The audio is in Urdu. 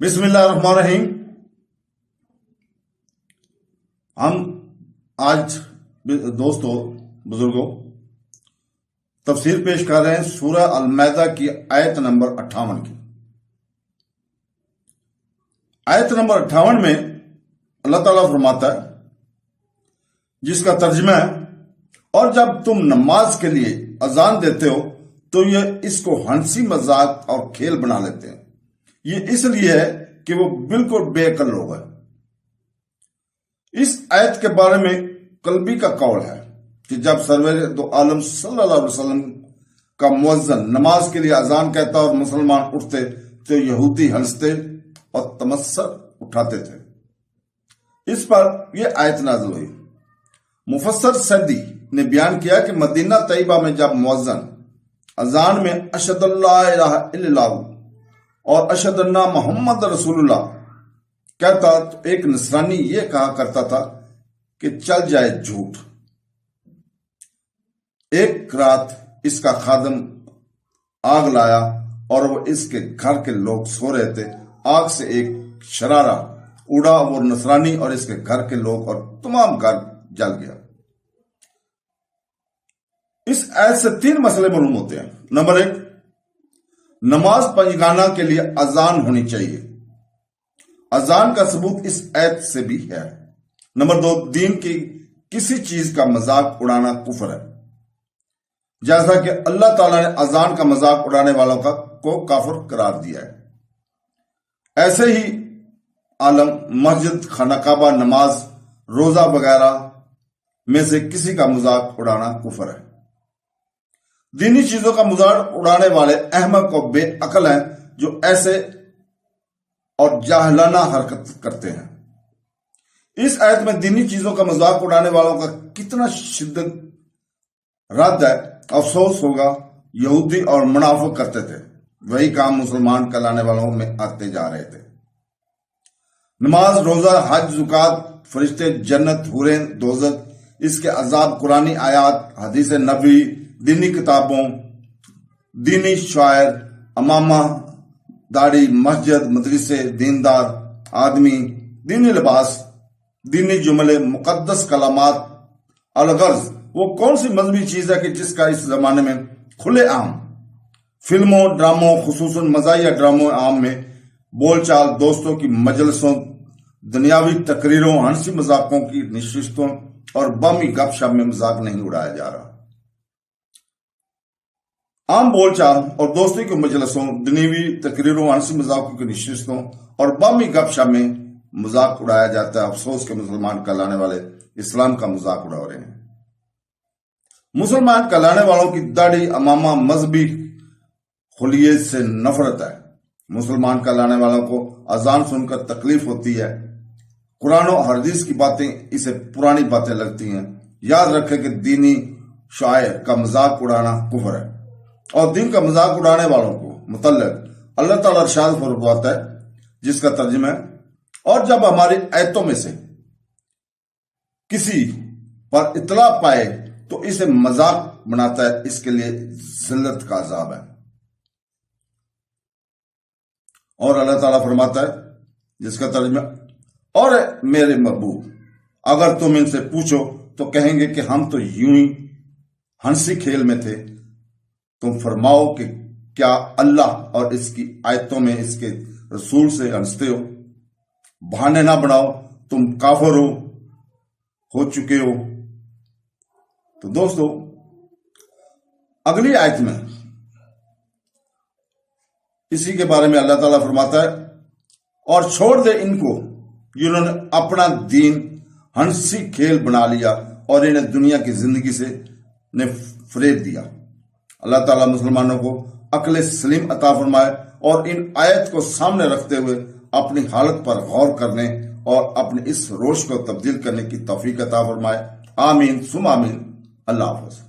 بسم اللہ الرحمن الرحیم۔ ہم آج دوستو بزرگوں تفسیر پیش کر رہے ہیں سورہ المائدہ کی آیت نمبر 58 کی۔ آیت نمبر 58 میں اللہ تعالیٰ فرماتا ہے، جس کا ترجمہ ہے، اور جب تم نماز کے لیے اذان دیتے ہو تو یہ اس کو ہنسی مذاق اور کھیل بنا لیتے ہیں۔ یہ اس لیے ہے کہ وہ بالکل بے عقل لوگ ہیں۔ اس آیت کے بارے میں قلبی کا قول ہے کہ جب سرور دو عالم صلی اللہ علیہ وسلم کا مؤذن نماز کے لیے اذان کہتا اور مسلمان اٹھتے تو یہودی ہنستے اور تمسخر اٹھاتے تھے۔ اس پر یہ آیت نازل ہوئی۔ مفسر سعدی نے بیان کیا کہ مدینہ طیبہ میں جب مؤذن اذان میں اشہد اللہ الہ الا اللہ اور اشہد ان محمد رسول اللہ کہتا تو ایک نصرانی یہ کہا کرتا تھا کہ چل جائے جھوٹ۔ ایک رات اس کا خادم آگ لایا اور وہ اس کے گھر کے لوگ سو رہے تھے۔ آگ سے ایک شرارہ اڑا، وہ نصرانی اور اس کے گھر کے لوگ اور تمام گھر جل گیا۔ اس آیت سے 3 مسئلے معلوم ہوتے ہیں۔ نمبر 1، نماز پنجگانہ کے لیے اذان ہونی چاہیے۔ اذان کا ثبوت اس آیت سے بھی ہے۔ نمبر 2، دین کی کسی چیز کا مذاق اڑانا کفر ہے، جیسا کہ اللہ تعالیٰ نے اذان کا مذاق اڑانے والوں کو کافر قرار دیا ہے۔ ایسے ہی عالم مسجد، خانہ کعبہ، نماز، روزہ وغیرہ میں سے کسی کا مذاق اڑانا کفر ہے۔ دینی چیزوں کا مذاق اڑانے والے احمق و بے عقل ہیں جو ایسے اور جاہلانہ حرکت کرتے ہیں۔ اس آیت میں دینی چیزوں کا مذاق اڑانے والوں کا کتنا شدت رد ہے۔ افسوس ہوگا، یہودی اور منافق کرتے تھے، وہی کام مسلمان کہلانے والوں میں آتے جا رہے تھے۔ نماز، روزہ، حج، زکات، فرشتے، جنت، حوریں، دوزخ، اس کے عذاب، قرآنی آیات، حدیث نبوی، دینی کتابوں، دینی شاعر، امامہ، داڑھی، مسجد، مدرسے، دیندار آدمی، دینی لباس، دینی جملے، مقدس کلمات، الغرض وہ کون سی مذہبی چیز ہے کہ جس کا اس زمانے میں کھلے عام فلموں، ڈراموں، خصوصاً مزاحیہ ڈراموں عام میں بول چال، دوستوں کی مجلسوں، دنیاوی تقریروں، ہنسی مذاقوں کی نشستوں اور بامی گپ شپ میں مذاق نہیں اڑایا جا رہا۔ عام بول چال اور دوستی کی مجلسوں، دنیاوی تقریروں، ہنسی مذاقوں کی نشستوں اور بامی گپ شپ میں مذاق اڑایا جاتا ہے۔ افسوس کے مسلمان کہلانے والے اسلام کا مذاق اڑا رہے ہیں۔ مسلمان کہلانے والوں کی داڑھی، امامہ، مذہبی خلیت سے نفرت ہے۔ مسلمان کہلانے والوں کو اذان سن کر تکلیف ہوتی ہے۔ قرآن و حدیث کی باتیں اسے پرانی باتیں لگتی ہیں۔ یاد رکھے کہ دینی شاعر کا مذاق اڑانا کفر ہے، اور دین کا مذاق اڑانے والوں کو متعلق اللہ تعالیٰ ارشاد فرماتا ہے، جس کا ترجمہ ہے، اور جب ہماری آیتوں میں سے کسی پر اطلاع پائے تو اسے مذاق بناتا ہے، اس کے لیے ذلت کا عذاب ہے۔ اور اللہ تعالیٰ فرماتا ہے، جس کا ترجمہ، اور میرے محبوب اگر تم ان سے پوچھو تو کہیں گے کہ ہم تو یوں ہی ہنسی کھیل میں تھے۔ تم فرماؤ کہ کیا اللہ اور اس کی آیتوں میں اس کے رسول سے ہنستے ہو؟ بہانے نہ بناؤ، تم کافر ہو چکے ہو۔ تو دوستو، اگلی آیت میں اسی کے بارے میں اللہ تعالیٰ فرماتا ہے، اور چھوڑ دے ان کو جنہوں نے اپنا دین ہنسی کھیل بنا لیا اور انہیں دنیا کی زندگی سے نے فریب دیا۔ اللہ تعالیٰ مسلمانوں کو عقل سلیم عطا فرمائے اور ان آیت کو سامنے رکھتے ہوئے اپنی حالت پر غور کرنے اور اپنے اس روش کو تبدیل کرنے کی توفیق عطا فرمائے۔ آمین ثم آمین۔ اللہ حافظ۔